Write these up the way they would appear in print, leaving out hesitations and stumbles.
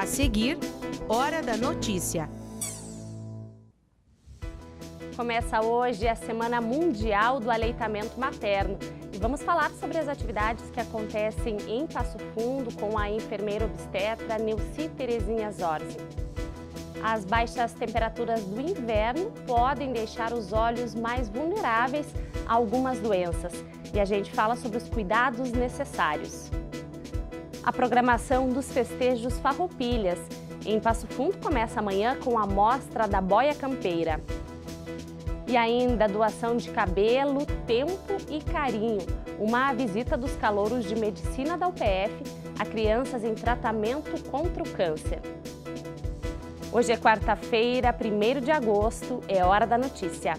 A seguir, Hora da Notícia. Começa hoje a Semana Mundial do Aleitamento Materno e vamos falar sobre as atividades que acontecem em Passo Fundo com a enfermeira obstetra Neuci Terezinha Zorzi. As baixas temperaturas do inverno podem deixar os olhos mais vulneráveis a algumas doenças e a gente fala sobre os cuidados necessários. A programação dos festejos Farroupilhas em Passo Fundo começa amanhã com a mostra da boia campeira. E ainda doação de cabelo, tempo e carinho. Uma visita dos calouros de medicina da UPF a crianças em tratamento contra o câncer. Hoje é quarta-feira, 1º de agosto, é Hora da Notícia.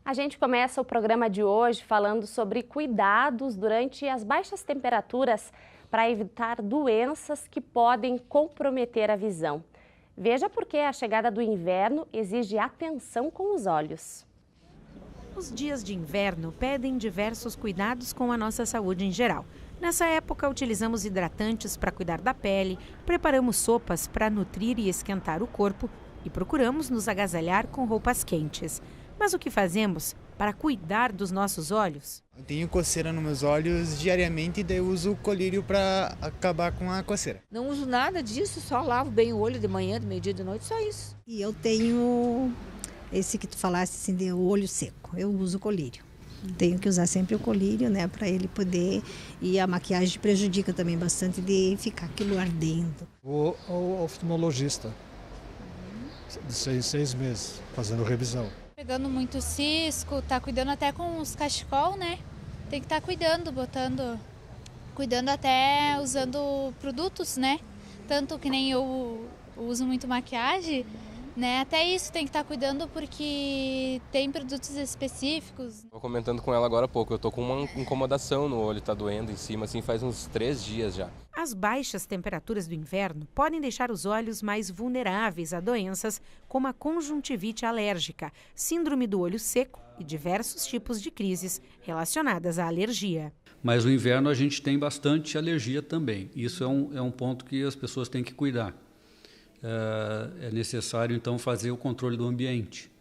A gente começa o programa de hoje falando sobre cuidados durante as baixas temperaturas para evitar doenças que podem comprometer a visão. Veja por que a chegada do inverno exige atenção com os olhos. Os dias de inverno pedem diversos cuidados com a nossa saúde em geral. Nessa época, utilizamos hidratantes para cuidar da pele, preparamos sopas para nutrir e esquentar o corpo e procuramos nos agasalhar com roupas quentes. Mas o que fazemos para cuidar dos nossos olhos? Eu tenho coceira nos meus olhos diariamente e daí eu uso o colírio para acabar com a coceira. Não uso nada disso, só lavo bem o olho de manhã, de meio-dia, de noite, só isso. E eu tenho esse que tu falaste assim, de olho seco, eu uso o colírio. Tenho que usar sempre o colírio, né, para ele poder... E a maquiagem prejudica também bastante de ficar aquilo ardendo. Vou ao oftalmologista, de 6 meses, fazendo revisão. Pegando muito cisco, tá cuidando até com os cachecol, né? Tem que estar cuidando, cuidando até usando produtos, né? Tanto que nem eu uso muito maquiagem, né? Até isso tem que estar cuidando porque tem produtos específicos. Tô comentando com ela agora há pouco, eu tô com uma incomodação no olho, tá doendo em cima, assim, faz uns 3 dias já. As baixas temperaturas do inverno podem deixar os olhos mais vulneráveis a doenças como a conjuntivite alérgica, síndrome do olho seco e diversos tipos de crises relacionadas à alergia. Mas no inverno a gente tem bastante alergia também. Isso é um ponto que as pessoas têm que cuidar. É necessário, então, fazer o controle do ambiente,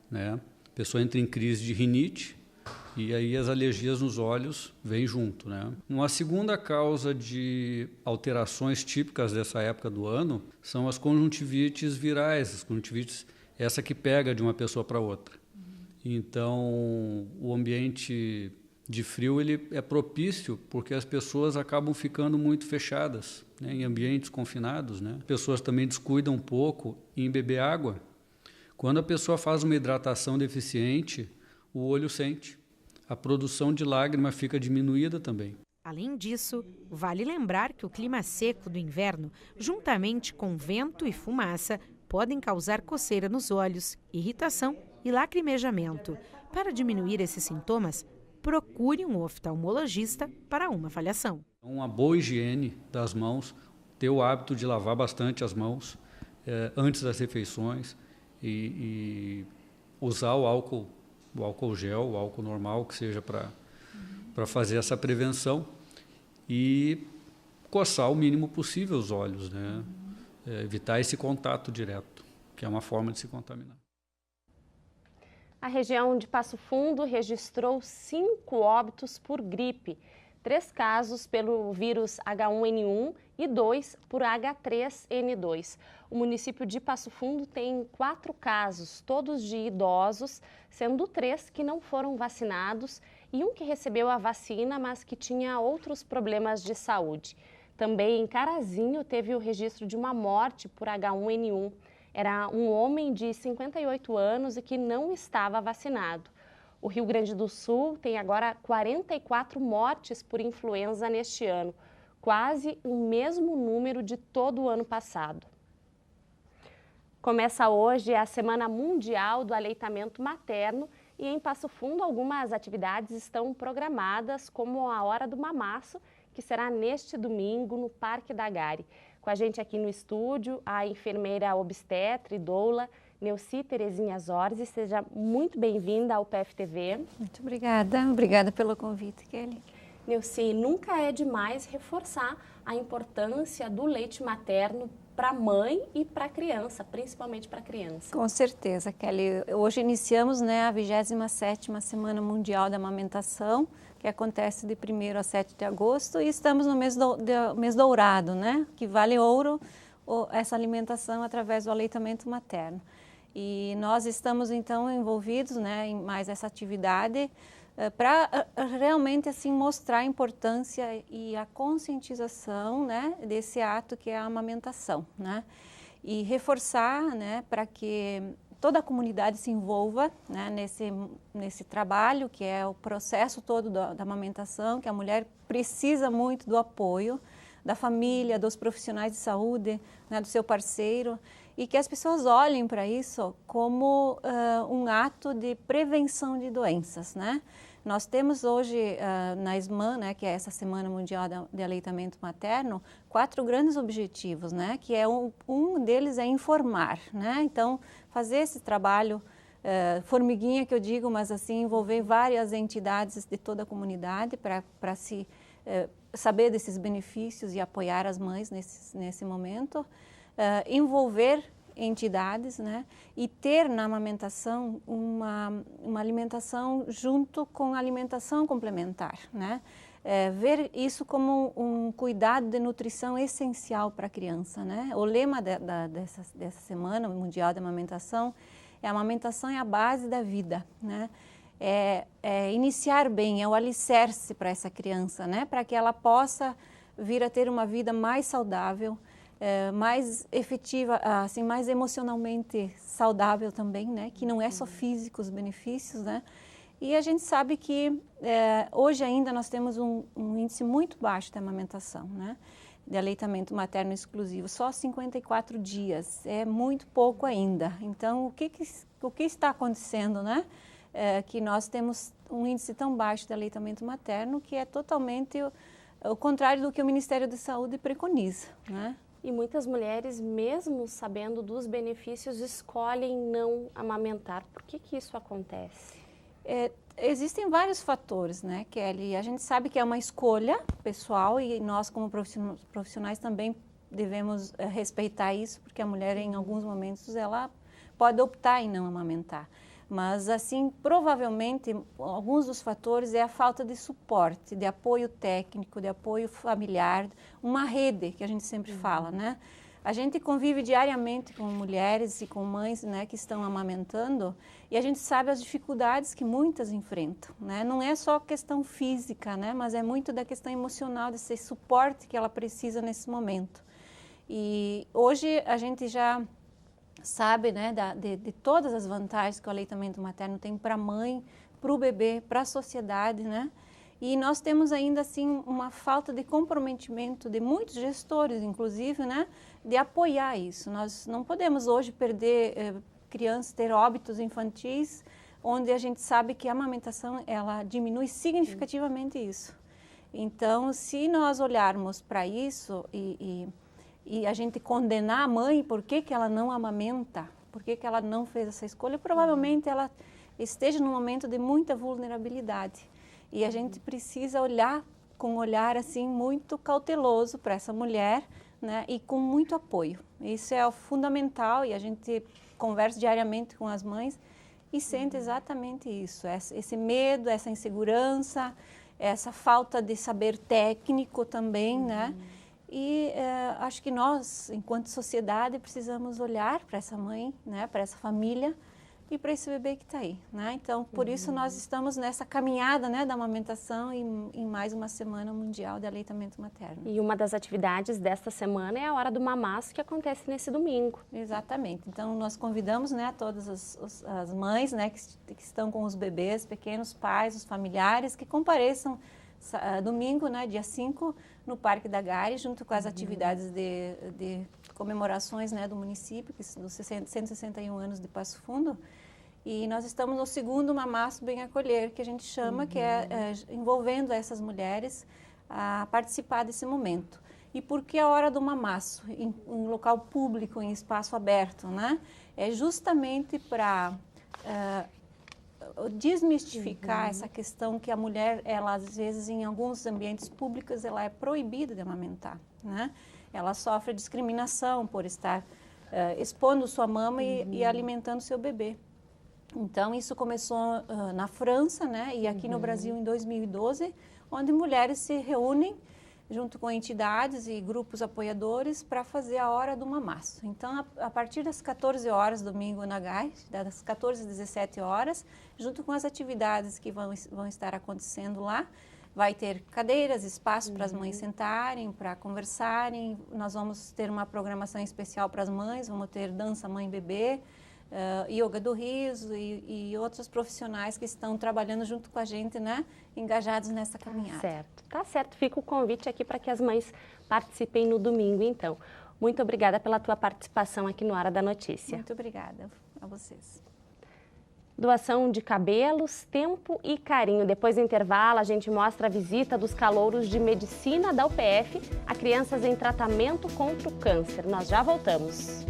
né? A pessoa entra em crise de rinite e aí as alergias nos olhos vêm junto, né? Uma segunda causa de alterações típicas dessa época do ano são as conjuntivites virais, as conjuntivites, essa que pega de uma pessoa para outra. Então, o ambiente de frio ele é propício porque as pessoas acabam ficando muito fechadas, né, em ambientes confinados, né? As pessoas também descuidam um pouco em beber água. Quando a pessoa faz uma hidratação deficiente, o olho sente. A produção de lágrima fica diminuída também. Além disso, vale lembrar que o clima seco do inverno, juntamente com vento e fumaça, podem causar coceira nos olhos, irritação e lacrimejamento. Para diminuir esses sintomas, procure um oftalmologista para uma avaliação. Uma boa higiene das mãos, ter o hábito de lavar bastante as mãos antes das refeições e usar o álcool gel, o álcool normal, que seja para fazer essa prevenção e coçar o mínimo possível os olhos, né? Evitar esse contato direto, que é uma forma de se contaminar. A região de Passo Fundo registrou 5 óbitos por gripe, 3 casos pelo vírus H1N1 e 2 por H3N2. O município de Passo Fundo tem 4 casos, todos de idosos, sendo 3 que não foram vacinados e um que recebeu a vacina, mas que tinha outros problemas de saúde. Também em Carazinho teve o registro de uma morte por H1N1. Era um homem de 58 anos e que não estava vacinado. O Rio Grande do Sul tem agora 44 mortes por influenza neste ano, quase o mesmo número de todo o ano passado. Começa hoje a Semana Mundial do Aleitamento Materno e em Passo Fundo algumas atividades estão programadas, como a Hora do Mamaço, que será neste domingo no Parque da Gari. Com a gente aqui no estúdio, a enfermeira obstetra e doula, Neuci Terezinha Zorzi. Seja muito bem-vinda ao PFTV. Muito obrigada pelo convite, Kelly. Neuci, nunca é demais reforçar a importância do leite materno para a mãe e para a criança, principalmente para a criança. Com certeza, Kelly. Hoje iniciamos, a 27ª Semana Mundial da Amamentação, que acontece de 1º a 7 de agosto, e estamos no mês dourado, que vale ouro essa alimentação através do aleitamento materno. E nós estamos, então, envolvidos em mais essa atividade para realmente assim mostrar a importância e a conscientização desse ato que é a amamentação, e reforçar para que toda a comunidade se envolva nesse trabalho, que é o processo todo da amamentação, que a mulher precisa muito do apoio da família, dos profissionais de saúde, do seu parceiro, e que as pessoas olhem para isso como um ato de prevenção de doenças, Nós temos hoje na SMAN, que é essa Semana Mundial de Aleitamento Materno, 4 grandes objetivos, que é um deles é informar, Então, fazer esse trabalho formiguinha que eu digo, mas assim envolver várias entidades de toda a comunidade para se saber desses benefícios e apoiar as mães nesse momento. Envolver entidades, e ter na amamentação uma alimentação junto com a alimentação complementar, ver isso como um cuidado de nutrição essencial para a criança, O lema dessa Semana Mundial da Amamentação é: a amamentação é a base da vida, É iniciar bem, é o alicerce para essa criança, para que ela possa vir a ter uma vida mais saudável, mais efetiva, assim, mais emocionalmente saudável também, que não é só físico os benefícios, E a gente sabe que hoje ainda nós temos um índice muito baixo de amamentação, de aleitamento materno exclusivo, só 54 dias, é muito pouco ainda. Então, o que está acontecendo, que nós temos um índice tão baixo de aleitamento materno, que é totalmente o contrário do que o Ministério da Saúde preconiza, E muitas mulheres, mesmo sabendo dos benefícios, escolhem não amamentar. Por que isso acontece? Existem vários fatores, Kelly? A gente sabe que é uma escolha pessoal e nós, como profissionais, também devemos respeitar isso, porque a mulher, em alguns momentos, ela pode optar em não amamentar. Mas, assim, provavelmente, alguns dos fatores é a falta de suporte, de apoio técnico, de apoio familiar, uma rede, que a gente sempre fala, A gente convive diariamente com mulheres e com mães, que estão amamentando, e a gente sabe as dificuldades que muitas enfrentam, Não é só questão física, mas é muito da questão emocional, desse suporte que ela precisa nesse momento. E hoje a gente já sabe, de todas as vantagens que o aleitamento materno tem para a mãe, para o bebê, para a sociedade, E nós temos ainda assim uma falta de comprometimento de muitos gestores, inclusive, de apoiar isso. Nós não podemos hoje perder crianças, ter óbitos infantis, onde a gente sabe que a amamentação ela diminui significativamente isso. Então, se nós olharmos para isso e a gente condenar a mãe por que ela não amamenta, por que ela não fez essa escolha, provavelmente ela esteja num momento de muita vulnerabilidade. E a gente precisa olhar com um olhar assim muito cauteloso para essa mulher, e com muito apoio. Isso é o fundamental e a gente conversa diariamente com as mães e sente exatamente isso, esse medo, essa insegurança, essa falta de saber técnico também, E acho que nós, enquanto sociedade, precisamos olhar para essa mãe, para essa família e para esse bebê que está aí, Então, por isso nós estamos nessa caminhada, da amamentação em mais uma Semana Mundial de Aleitamento Materno. E uma das atividades desta semana é a Hora do Mamaço, que acontece nesse domingo. Exatamente. Então, nós convidamos, todas as mães, que estão com os bebês pequenos, pais, os familiares, que compareçam domingo, dia 5, no Parque da Gare, junto com as atividades de comemorações do município, dos 161 anos de Passo Fundo. E nós estamos no segundo Mamaço Bem Acolher, que a gente chama, que é envolvendo essas mulheres a participar desse momento. E por que a hora do mamaço? Em local público, em espaço aberto, né? É justamente para desmistificar essa questão que a mulher, ela às vezes em alguns ambientes públicos, ela é proibida de amamentar, né? Ela sofre discriminação por estar expondo sua mama e alimentando seu bebê. Então, isso começou na França, né? E aqui no Brasil em 2012, onde mulheres se reúnem junto com entidades e grupos apoiadores para fazer a hora do mamaço. Então, a partir das 14 horas, domingo na GAI, das 14 às 17 horas, junto com as atividades que vão estar acontecendo lá, vai ter cadeiras, espaço para as mães sentarem, para conversarem. Nós vamos ter uma programação especial para as mães, vamos ter dança mãe-bebê, yoga do riso e outros profissionais que estão trabalhando junto com a gente, né, engajados nessa caminhada. Tá certo. Fica o convite aqui para que as mães participem no domingo, então. Muito obrigada pela tua participação aqui no Hora da Notícia. Muito obrigada a vocês. Doação de cabelos, tempo e carinho. Depois do intervalo, a gente mostra a visita dos calouros de medicina da UPF a crianças em tratamento contra o câncer. Nós já voltamos.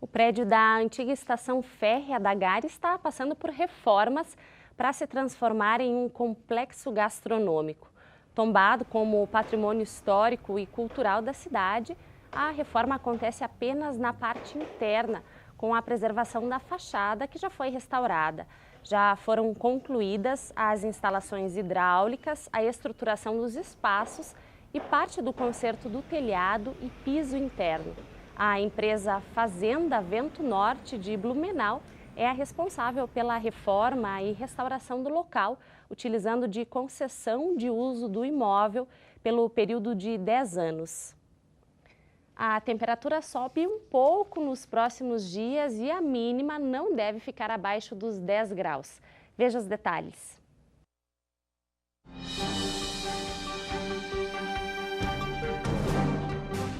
O prédio da antiga estação férrea da Gare está passando por reformas para se transformar em um complexo gastronômico. Tombado como patrimônio histórico e cultural da cidade, a reforma acontece apenas na parte interna, com a preservação da fachada, que já foi restaurada. Já foram concluídas as instalações hidráulicas, a estruturação dos espaços e parte do conserto do telhado e piso interno. A empresa Fazenda Vento Norte de Blumenau é a responsável pela reforma e restauração do local, utilizando de concessão de uso do imóvel pelo período de 10 anos. A temperatura sobe um pouco nos próximos dias e a mínima não deve ficar abaixo dos 10 graus. Veja os detalhes.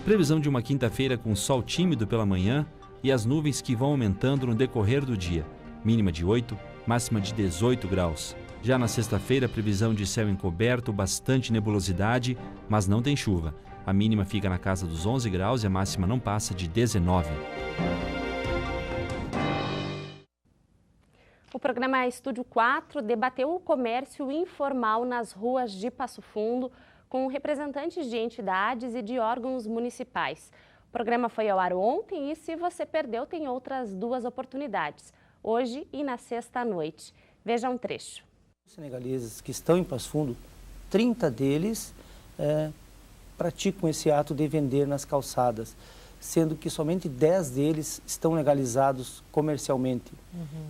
Previsão de uma quinta-feira com sol tímido pela manhã e as nuvens que vão aumentando no decorrer do dia. Mínima de 8, máxima de 18 graus. Já na sexta-feira, previsão de céu encoberto, bastante nebulosidade, mas não tem chuva. A mínima fica na casa dos 11 graus e a máxima não passa de 19. O programa Estúdio 4 debateu o comércio informal nas ruas de Passo Fundo, com representantes de entidades e de órgãos municipais. O programa foi ao ar ontem e, se você perdeu, tem outras 2 oportunidades, hoje e na sexta à noite. Veja um trecho. Os senegaleses que estão em Passo Fundo, 30 deles praticam esse ato de vender nas calçadas, sendo que somente 10 deles estão legalizados comercialmente.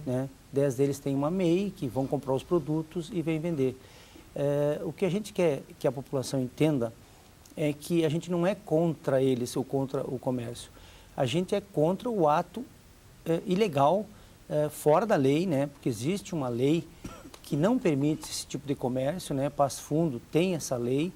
Né? 10 deles têm uma MEI, que vão comprar os produtos e vêm vender. O que a gente quer que a população entenda é que a gente não é contra eles ou contra o comércio. A gente é contra o ato ilegal, fora da lei, né? Porque existe uma lei que não permite esse tipo de comércio, né? Passo Fundo tem essa lei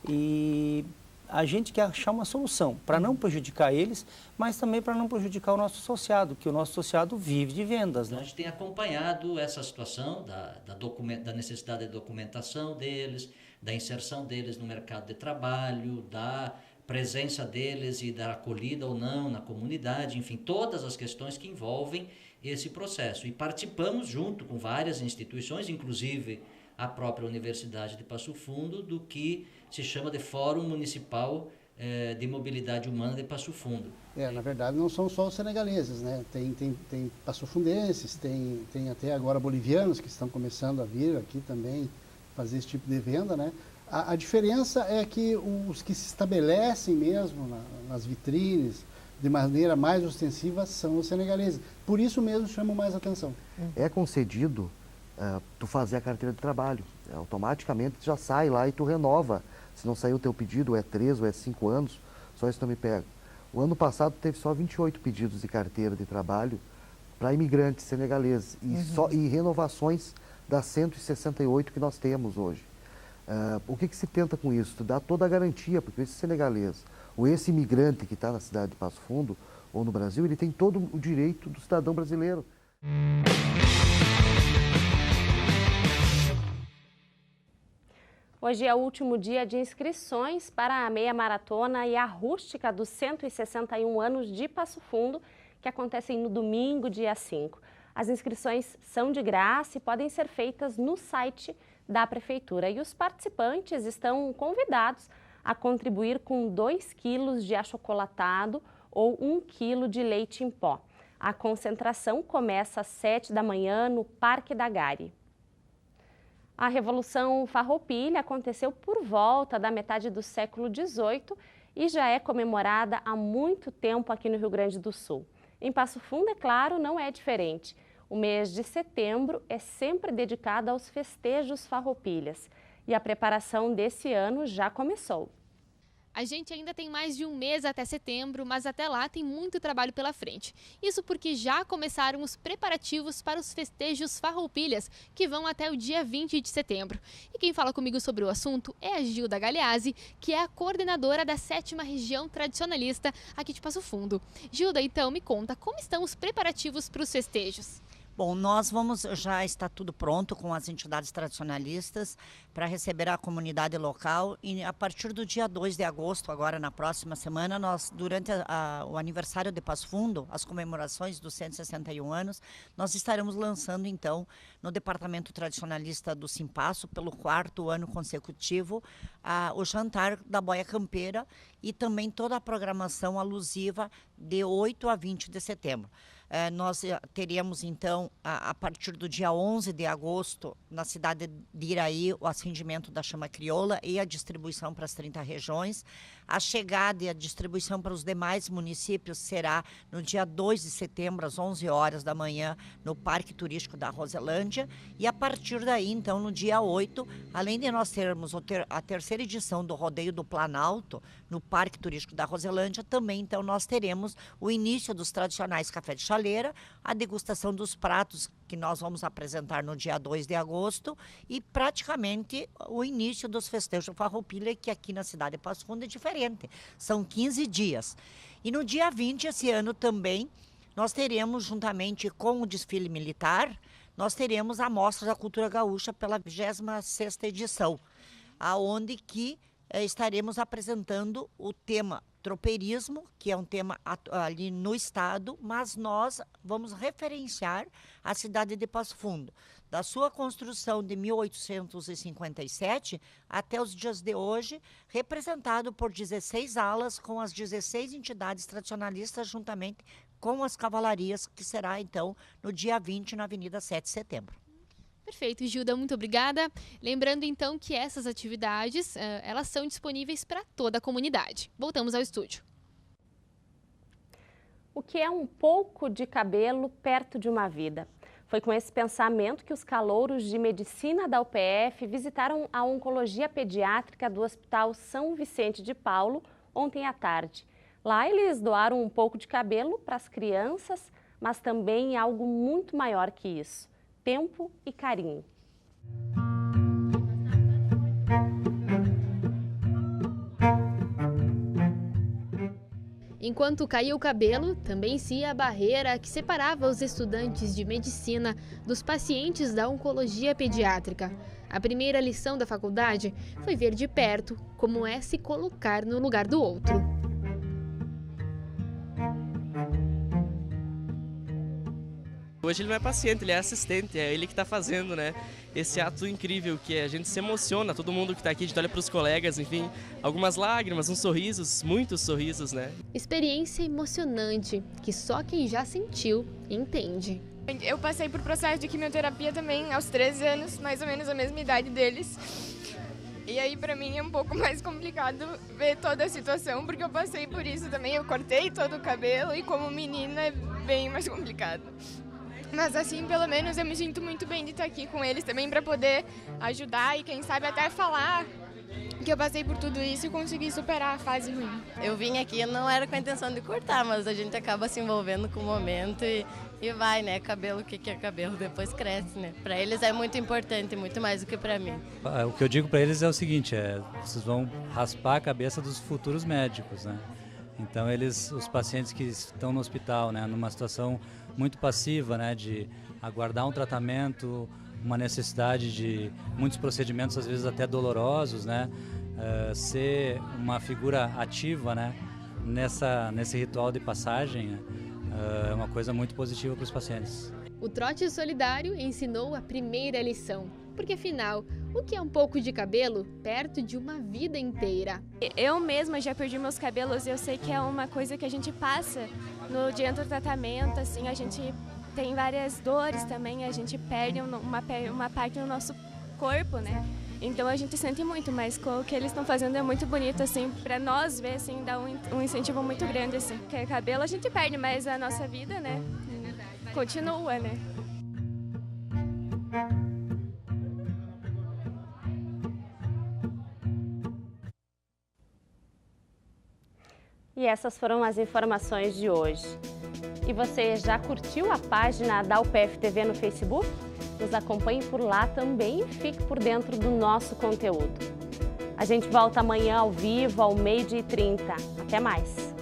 e a gente quer achar uma solução para não prejudicar eles, mas também para não prejudicar o nosso associado, que o nosso associado vive de vendas. Né? A gente tem acompanhado essa situação da necessidade de documentação deles, da inserção deles no mercado de trabalho, da presença deles e da acolhida ou não na comunidade, enfim, todas as questões que envolvem esse processo. E participamos junto com várias instituições, inclusive a própria Universidade de Passo Fundo, do que se chama de Fórum Municipal de Mobilidade Humana de Passo Fundo. Na verdade, não são só os senegaleses, né? Tem passofundenses, tem até agora bolivianos que estão começando a vir aqui também fazer esse tipo de venda, né? A diferença é que os que se estabelecem mesmo nas vitrines, de maneira mais ostensiva, são os senegaleses. Por isso mesmo chamam mais atenção. É concedido tu fazer a carteira de trabalho. Automaticamente tu já sai lá e tu renova. Se não sair o teu pedido, é 3 ou é 5 anos, só isso não me pega. O ano passado teve só 28 pedidos de carteira de trabalho para imigrantes senegaleses e renovações das 168 que nós temos hoje. O que se tenta com isso? Tu dá toda a garantia, porque esse senegalês ou esse imigrante que está na cidade de Passo Fundo ou no Brasil, ele tem todo o direito do cidadão brasileiro. Hoje é o último dia de inscrições para a meia maratona e a rústica dos 161 anos de Passo Fundo, que acontecem no domingo, dia 5. As inscrições são de graça e podem ser feitas no site da Prefeitura. E os participantes estão convidados a contribuir com 2 quilos de achocolatado ou 1 quilo de leite em pó. A concentração começa às 7 da manhã no Parque da Gari. A Revolução Farroupilha aconteceu por volta da metade do século XVIII e já é comemorada há muito tempo aqui no Rio Grande do Sul. Em Passo Fundo, é claro, não é diferente. O mês de setembro é sempre dedicado aos festejos farroupilhas e a preparação desse ano já começou. A gente ainda tem mais de um mês até setembro, mas até lá tem muito trabalho pela frente. Isso porque já começaram os preparativos para os festejos farroupilhas, que vão até o dia 20 de setembro. E quem fala comigo sobre o assunto é a Gilda Galeazzi, que é a coordenadora da 7ª Região Tradicionalista aqui de Passo Fundo. Gilda, então, me conta, como estão os preparativos para os festejos? Bom, já está tudo pronto com as entidades tradicionalistas para receber a comunidade local e a partir do dia 2 de agosto, agora na próxima semana, durante o aniversário de Passo Fundo, as comemorações dos 161 anos, nós estaremos lançando então no Departamento Tradicionalista do Simpasso, pelo 4º ano consecutivo, o jantar da boia campeira e também toda a programação alusiva de 8 a 20 de setembro. Nós teríamos, então, a partir do dia 11 de agosto, na cidade de Iraí, o acendimento da chama crioula e a distribuição para as 30 regiões. A chegada e a distribuição para os demais municípios será no dia 2 de setembro, às 11 horas da manhã, no Parque Turístico da Roselândia. E a partir daí, então, no dia 8, além de nós termos a terceira edição do Rodeio do Planalto, no Parque Turístico da Roselândia, também, então, nós teremos o início dos tradicionais café de chaleira, a degustação dos pratos que nós vamos apresentar no dia 2 de agosto e praticamente o início dos festejos Farroupilha, que aqui na cidade de Passo Fundo é diferente. São 15 dias. E no dia 20, esse ano também, nós teremos, juntamente com o desfile militar, nós teremos a Mostra da Cultura Gaúcha pela 26ª edição, aonde que estaremos apresentando o tema tropeirismo, que é um tema ali no estado, mas nós vamos referenciar a cidade de Passo Fundo, da sua construção de 1857 até os dias de hoje, representado por 16 alas com as 16 entidades tradicionalistas, juntamente com as cavalarias, que será então no dia 20 na Avenida 7 de Setembro. Perfeito, Gilda, muito obrigada. Lembrando então que essas atividades, elas são disponíveis para toda a comunidade. Voltamos ao estúdio. O que é um pouco de cabelo perto de uma vida? Foi com esse pensamento que os calouros de medicina da UPF visitaram a oncologia pediátrica do Hospital São Vicente de Paulo ontem à tarde. Lá eles doaram um pouco de cabelo para as crianças, mas também algo muito maior que isso: tempo e carinho. Enquanto caía o cabelo, também se ia a barreira que separava os estudantes de medicina dos pacientes da oncologia pediátrica. A primeira lição da faculdade foi ver de perto como é se colocar no lugar do outro. Hoje ele não é paciente, ele é assistente, é ele que está fazendo, né? Esse ato incrível que a gente se emociona, todo mundo que está aqui, a gente olha para os colegas, enfim, algumas lágrimas, uns sorrisos, muitos sorrisos, né? Experiência emocionante que só quem já sentiu entende. Eu passei por processo de quimioterapia também aos 13 anos, mais ou menos a mesma idade deles. E aí pra mim é um pouco mais complicado ver toda a situação, porque eu passei por isso também, eu cortei todo o cabelo e como menina é bem mais complicado. Mas assim, pelo menos eu me sinto muito bem de estar aqui com eles também para poder ajudar e quem sabe até falar que eu passei por tudo isso e consegui superar a fase ruim. Eu vim aqui não era com a intenção de cortar, mas a gente acaba se envolvendo com o momento e vai, né? Cabelo, o que é cabelo? Depois cresce, né? Para eles é muito importante, muito mais do que para mim. O que eu digo para eles é o seguinte, vocês vão raspar a cabeça dos futuros médicos, né? Então os pacientes que estão no hospital, né, numa situação muito passiva, né, de aguardar um tratamento, uma necessidade de muitos procedimentos, às vezes até dolorosos, né, ser uma figura ativa, né, nesse ritual de passagem, né, é uma coisa muito positiva para os pacientes. O trote solidário ensinou a primeira lição, porque afinal, o que é um pouco de cabelo perto de uma vida inteira? Eu mesma já perdi meus cabelos e eu sei que é uma coisa que a gente passa no dia do tratamento, assim, a gente tem várias dores também, a gente perde uma parte do nosso corpo, né? Então a gente sente muito, mas o que eles estão fazendo é muito bonito, assim, para nós ver, assim, dá um incentivo muito grande, assim. Porque cabelo a gente perde, mas a nossa vida, né, continua, né? E essas foram as informações de hoje. E você já curtiu a página da UPF TV no Facebook? Nos acompanhe por lá também e fique por dentro do nosso conteúdo. A gente volta amanhã ao vivo, ao 12h30. Até mais!